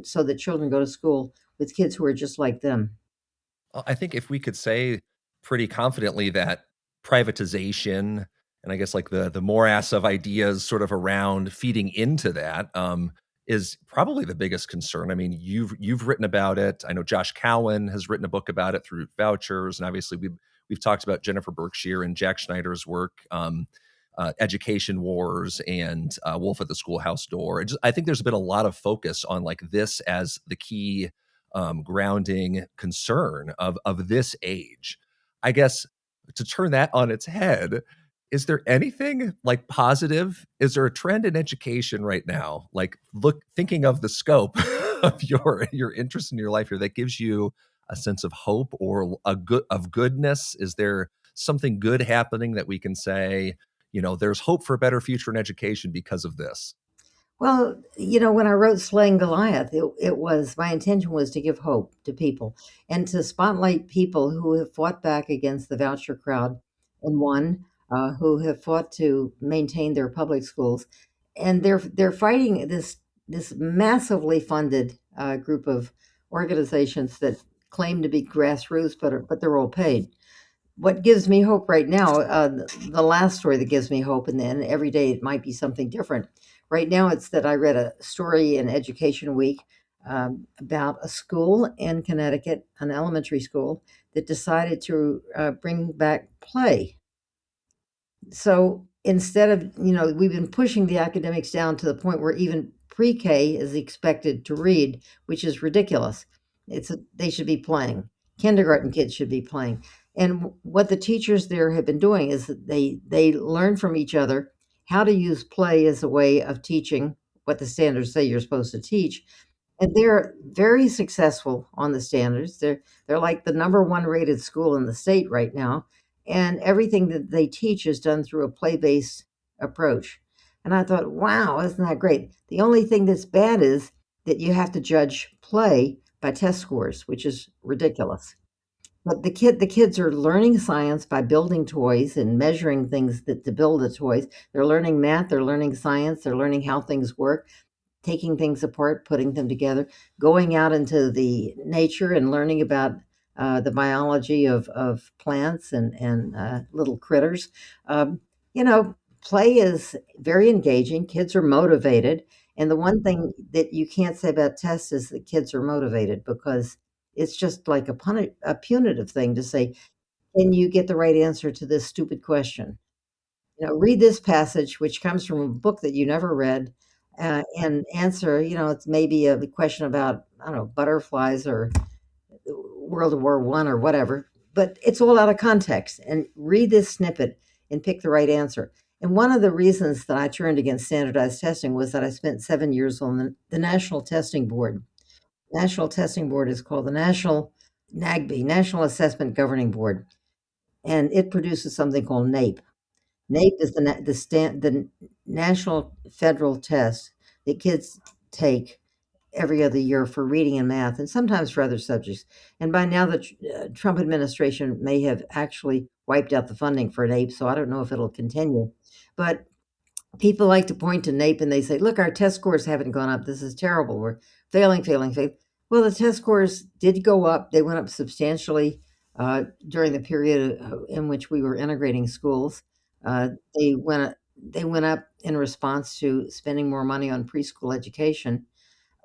so that children go to school with kids who are just like them. I think if we could say pretty confidently that privatization and I guess like the morass of ideas sort of around feeding into that is probably the biggest concern. I mean, you've written about it. I know Josh Cowan has written a book about it through vouchers, and obviously we've talked about Jennifer Berkshire and Jack Schneider's work. Education Wars and Wolf at the Schoolhouse Door. I think there's been a lot of focus on like this as the key grounding concern of this age. I guess to turn that on its head, is there anything like positive? Is there a trend in education right now? Like thinking of the scope of your interest in your life here that gives you a sense of hope or of goodness? Is there something good happening that we can say, there's hope for a better future in education because of this? Well, when I wrote Slaying Goliath, it was my intention was to give hope to people and to spotlight people who have fought back against the voucher crowd and won, who have fought to maintain their public schools, and they're fighting this massively funded group of organizations that claim to be grassroots, but they're all paid. What gives me hope right now, the last story that gives me hope, and then every day it might be something different. Right now, it's that I read a story in Education Week about a school in Connecticut, an elementary school, that decided to bring back play. So instead of, we've been pushing the academics down to the point where even pre-K is expected to read, which is ridiculous. They should be playing. Kindergarten kids should be playing. And what the teachers there have been doing is that they learn from each other how to use play as a way of teaching what the standards say you're supposed to teach, and they're very successful on the standards. They're like the number one rated school in the state right now, and everything that they teach is done through a play-based approach. And I thought, wow, isn't that great? The only thing that's bad is that you have to judge play by test scores, which is ridiculous. But the kids are learning science by building toys and measuring things that to build the toys. They're learning math, they're learning science, they're learning how things work, taking things apart, putting them together, going out into the nature and learning about the biology of plants and little critters. Um, Play is very engaging. Kids are motivated. And the one thing that you can't say about tests is that kids are motivated because it's just like a punitive thing to say, can you get the right answer to this stupid question? Read this passage, which comes from a book that you never read, and answer, it's maybe a question about, I don't know, butterflies or World War I or whatever, but it's all out of context. And read this snippet and pick the right answer. And one of the reasons that I turned against standardized testing was that I spent 7 years on the National Testing Board. National Testing Board is called the NAGB, National Assessment Governing Board, and it produces something called NAEP. NAEP is the National Federal Test that kids take every other year for reading and math, and sometimes for other subjects. And by now, the Trump administration may have actually wiped out the funding for NAEP, so I don't know if it'll continue. But people like to point to NAEP and they say, look, our test scores haven't gone up. This is terrible. We're failing, failing, failing. Well, the test scores did go up. They went up substantially during the period in which we were integrating schools. They went up in response to spending more money on preschool education.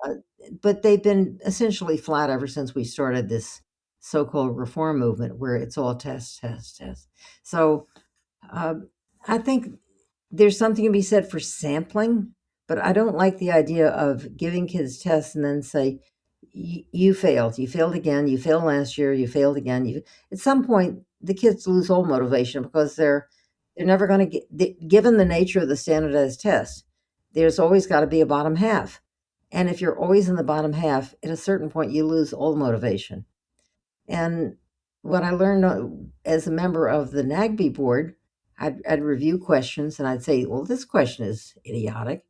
Uh, but they've been essentially flat ever since we started this so-called reform movement where it's all test, test, test. So um, I think there's something to be said for sampling, but I don't like the idea of giving kids tests and then say, you failed. You failed again. You failed last year. You failed again. At some point, the kids lose all motivation because they're never going to get, given the nature of the standardized test, there's always got to be a bottom half. And if you're always in the bottom half, at a certain point, you lose all motivation. And what I learned as a member of the NAGB board, I'd review questions and I'd say, well, this question is idiotic.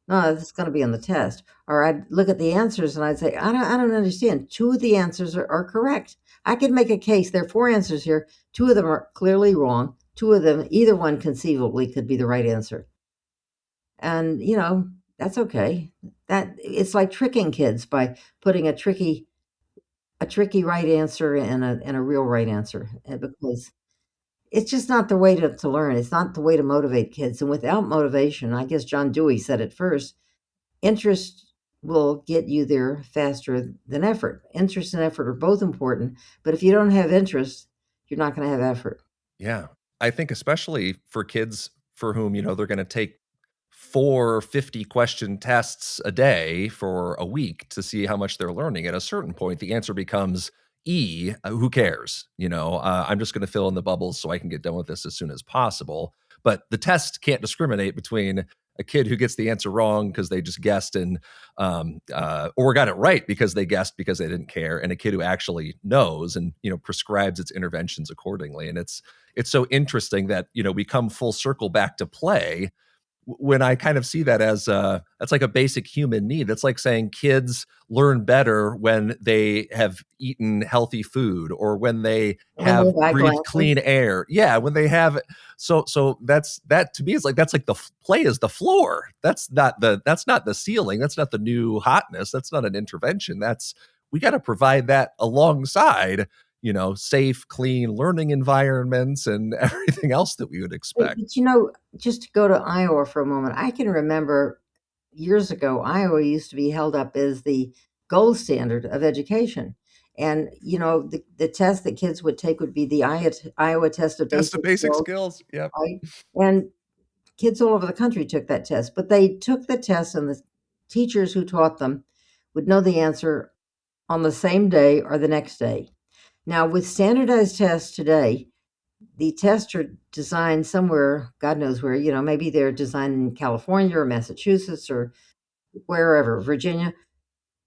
No, this is going to be on the test. Or I'd look at the answers and I'd say, I don't understand. Two of the answers are correct. I could make a case. There are four answers here. Two of them are clearly wrong. Two of them, either one conceivably could be the right answer. And, that's okay. That it's like tricking kids by putting a tricky right answer and a real right answer, because it's just not the way to learn. It's not the way to motivate kids. And without motivation, I guess John Dewey said it first, interest will get you there faster than effort. Interest and effort are both important, but if you don't have interest, you're not going to have effort. Yeah. I think especially for kids for whom, they're going to take 4 50-question tests a day for a week to see how much they're learning. At a certain point, the answer becomes E, who cares? I'm just going to fill in the bubbles so I can get done with this as soon as possible. But the test can't discriminate between a kid who gets the answer wrong because they just guessed or got it right because they guessed because they didn't care, and a kid who actually knows and prescribes its interventions accordingly. And it's so interesting that we come full circle back to play when I kind of see that as that's like a basic human need. That's like saying kids learn better when they have eaten healthy food or when they When they have buy breathed glasses, clean air. Yeah, when they have so that to me is like that's like the play is the floor. That's not the ceiling. That's not the new hotness. That's not an intervention. That's we got to provide that alongside safe, clean learning environments and everything else that we would expect. but just to go to Iowa for a moment, I can remember years ago, Iowa used to be held up as the gold standard of education. And, the test that kids would take would be the Iowa test of Test of basic basic skills, skills. Yep. right? And kids all over the country took that test, but they took the test and the teachers who taught them would know the answer on the same day or the next day. Now, with standardized tests today, the tests are designed somewhere, God knows where, maybe they're designed in California or Massachusetts or wherever, Virginia.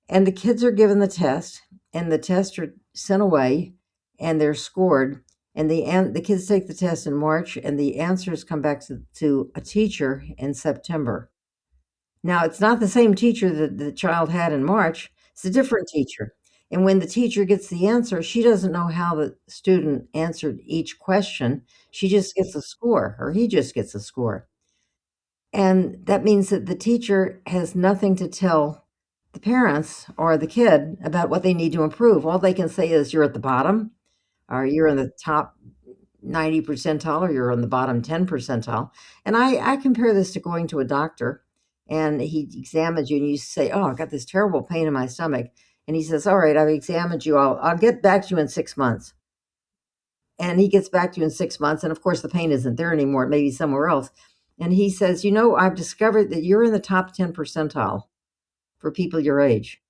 And the kids are given the test, and the tests are sent away, and they're scored. And the kids take the test in March, and the answers come back to a teacher in September. Now, it's not the same teacher that the child had in March. It's a different teacher. And when the teacher gets the answer, she doesn't know how the student answered each question. She just gets a score, or he just gets a score. And that means that the teacher has nothing to tell the parents or the kid about what they need to improve. All they can say is, you're at the bottom, or you're in the top 90 percentile, or you're on the bottom 10 percentile. And I compare this to going to a doctor and he examines you and you say, oh, I've got this terrible pain in my stomach. And he says, all right, I've examined you. I'll get back to you in 6 months. And he gets back to you in 6 months. And of course, the pain isn't there anymore. It may be somewhere else. And he says, I've discovered that you're in the top 10 percentile for people your age.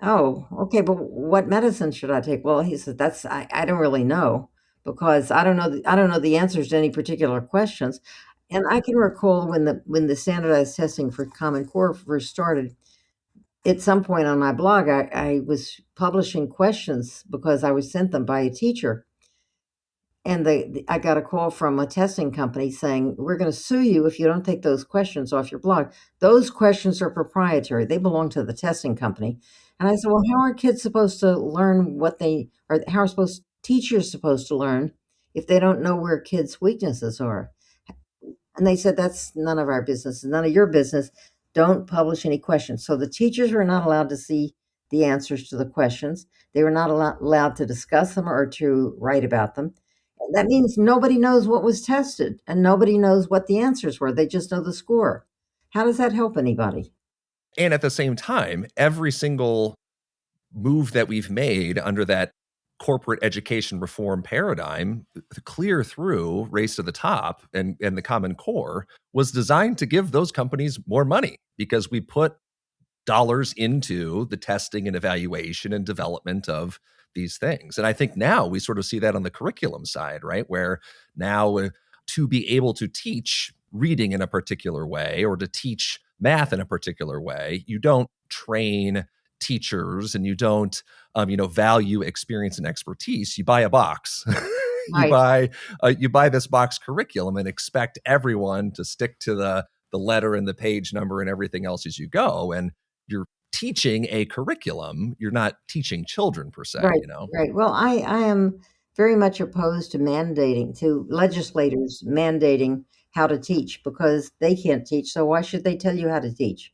Oh, okay, but what medicine should I take? Well, he said, I don't really know because I don't know the answers to any particular questions. And I can recall when the standardized testing for Common Core first started, at some point on my blog, I was publishing questions because I was sent them by a teacher. and I got a call from a testing company saying, "We're going to sue you if you don't take those questions off your blog. Those questions are proprietary. They belong to the testing company." And I said, "Well, how are kids supposed to learn what they or how are supposed teachers supposed to learn if they don't know where kids' weaknesses are?" And they said, "That's none of our business, none of your business. Don't publish any questions." So the teachers were not allowed to see the answers to the questions. They were not allowed to discuss them or to write about them. That means nobody knows what was tested and nobody knows what the answers were. They just know the score. How does that help anybody? And at the same time, every single move that we've made under that corporate education reform paradigm, clear through Race to the Top and the Common Core, was designed to give those companies more money because we put dollars into the testing and evaluation and development of these things. And I think now we sort of see that on the curriculum side, right? Where now to be able to teach reading in a particular way or to teach math in a particular way, you don't train teachers and you don't value experience and expertise. You buy a box. you Right, buy you buy this box curriculum and expect everyone to stick to the letter and the page number and everything else as you go. And you're teaching a curriculum. You're not teaching children per se, right, you know? right. Well, I am very much opposed to mandating, to legislators mandating how to teach because they can't teach. So why should they tell you how to teach?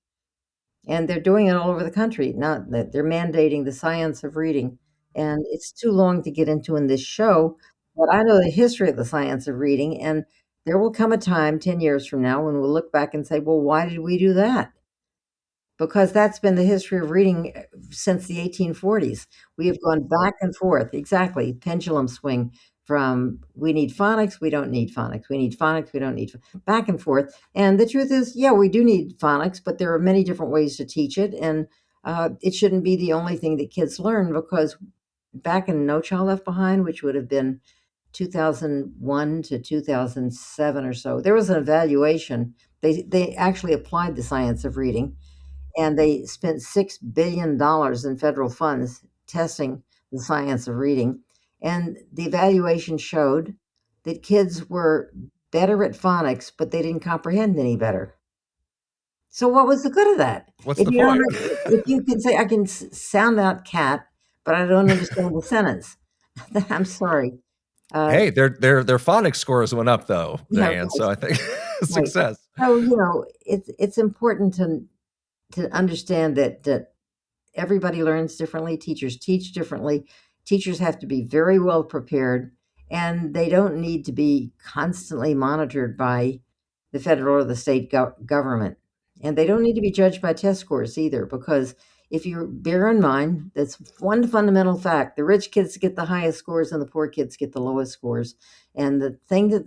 And they're doing it all over the country. Not that they're mandating the science of reading, and it's too long to get into in this show, but I know the history of the science of reading, and there will come a time 10 years from now when we'll look back and say, "Well, why did we do that?" Because that's been the history of reading since the 1840s. We have gone back and forth, exactly, pendulum swing from we need phonics, we don't need phonics, we need phonics, we don't need back and forth. And the truth is, yeah, we do need phonics, but there are many different ways to teach it, and it shouldn't be the only thing that kids learn because back in No Child Left Behind, which would have been 2001 to 2007 or so, there was an evaluation. They actually applied the science of reading and they spent $6 billion in federal funds testing the science of reading. And the evaluation showed that kids were better at phonics, but they didn't comprehend any better. So what was the good of that? What's If the you don't, point? if you can say I can sound out cat, but I don't understand the sentence, I'm sorry. Uh, Hey, their phonics scores went up though, yeah, Diane. So I think right. success. So it's important to understand that everybody learns differently, teachers teach differently. Teachers have to be very well prepared, and they don't need to be constantly monitored by the federal or the state government. And they don't need to be judged by test scores either, because if you bear in mind, that's one fundamental fact: the rich kids get the highest scores and the poor kids get the lowest scores. And the thing that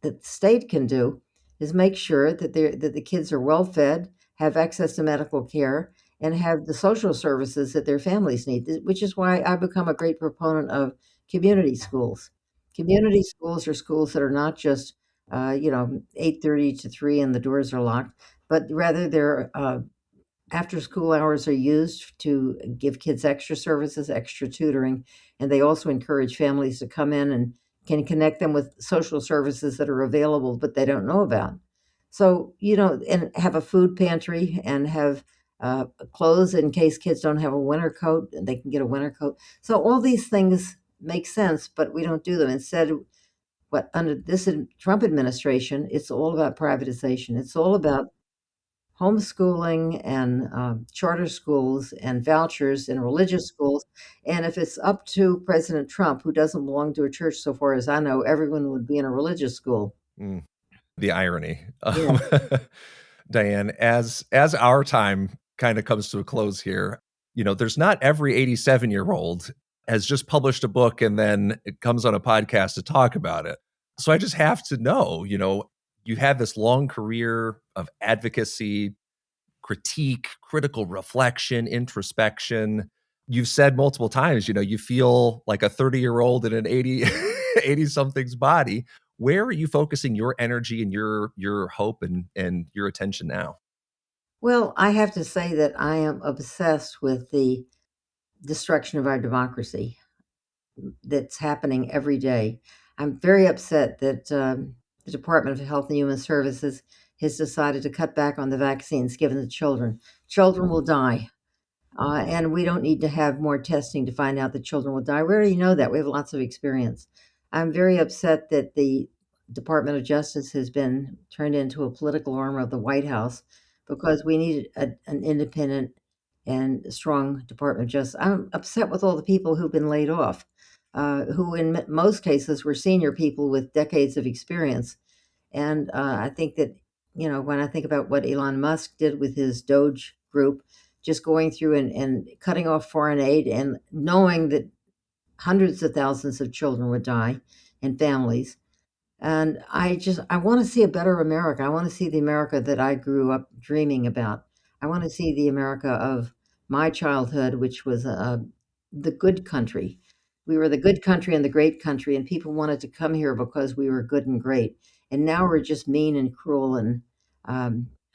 the state can do is make sure that the kids are well fed, have access to medical care, and have the social services that their families need. Which is why I become a great proponent of community schools. Community schools are schools that are not just 8:30 to 3 and the doors are locked, but rather they're after school hours are used to give kids extra services, extra tutoring, and they also encourage families to come in and can connect them with social services that are available but they don't know about. So, and have a food pantry and have clothes in case kids don't have a winter coat and they can get a winter coat. So, all these things make sense, but we don't do them. Instead, what under this Trump administration, it's all about privatization. It's all about homeschooling and charter schools and vouchers and religious schools. And if it's up to President Trump, who doesn't belong to a church, so far as I know, everyone would be in a religious school. Mm, the irony. Yeah. Diane, as our time kind of comes to a close here, there's not every 87-year-old has just published a book and then it comes on a podcast to talk about it. So I just have to know, you had this long career of advocacy, critique, critical reflection, introspection. You've said multiple times, you feel like a 30-year-old in an 80 something's body. Where are you focusing your energy and your hope and your attention now? Well, I have to say that I am obsessed with the destruction of our democracy that's happening every day. I'm very upset that the Department of Health and Human Services has decided to cut back on the vaccines given to children. Children will die. And we don't need to have more testing to find out that children will die. We already know that. We have lots of experience. I'm very upset that the Department of Justice has been turned into a political arm of the White House because we need an independent and strong Department of Justice. I'm upset with all the people who've been laid off, who in most cases were senior people with decades of experience. And I think that, when I think about what Elon Musk did with his Doge group, just going through and cutting off foreign aid and knowing that hundreds of thousands of children would die and families. And I want to see a better America. I want to see the America that I grew up dreaming about. I want to see the America of my childhood, which was the good country. We were the good country and the great country, and people wanted to come here because we were good and great. And now we're just mean and cruel. And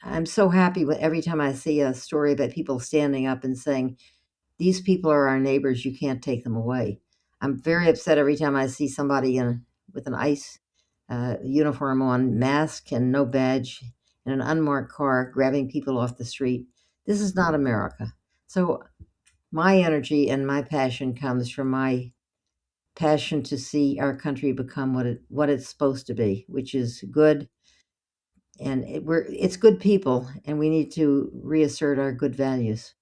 I'm so happy every time I see a story about people standing up and saying, these people are our neighbors. You can't take them away. I'm very upset every time I see somebody with an ICE uniform on, mask and no badge, in an unmarked car, grabbing people off the street. This is not America. So my energy and my passion comes from my passion to see our country become what it's supposed to be, which is good. And it's good people, and we need to reassert our good values.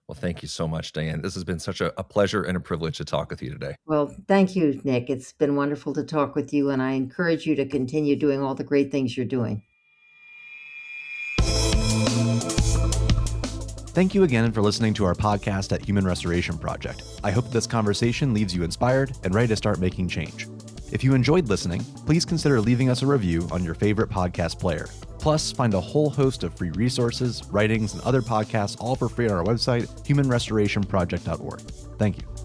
Well, thank you so much, Diane. This has been such a pleasure and a privilege to talk with you today. Well, thank you, Nick. It's been wonderful to talk with you, and I encourage you to continue doing all the great things you're doing. Thank you again for listening to our podcast at Human Restoration Project. I hope this conversation leaves you inspired and ready to start making change. If you enjoyed listening, please consider leaving us a review on your favorite podcast player. Plus, find a whole host of free resources, writings, and other podcasts all for free on our website, humanrestorationproject.org. Thank you.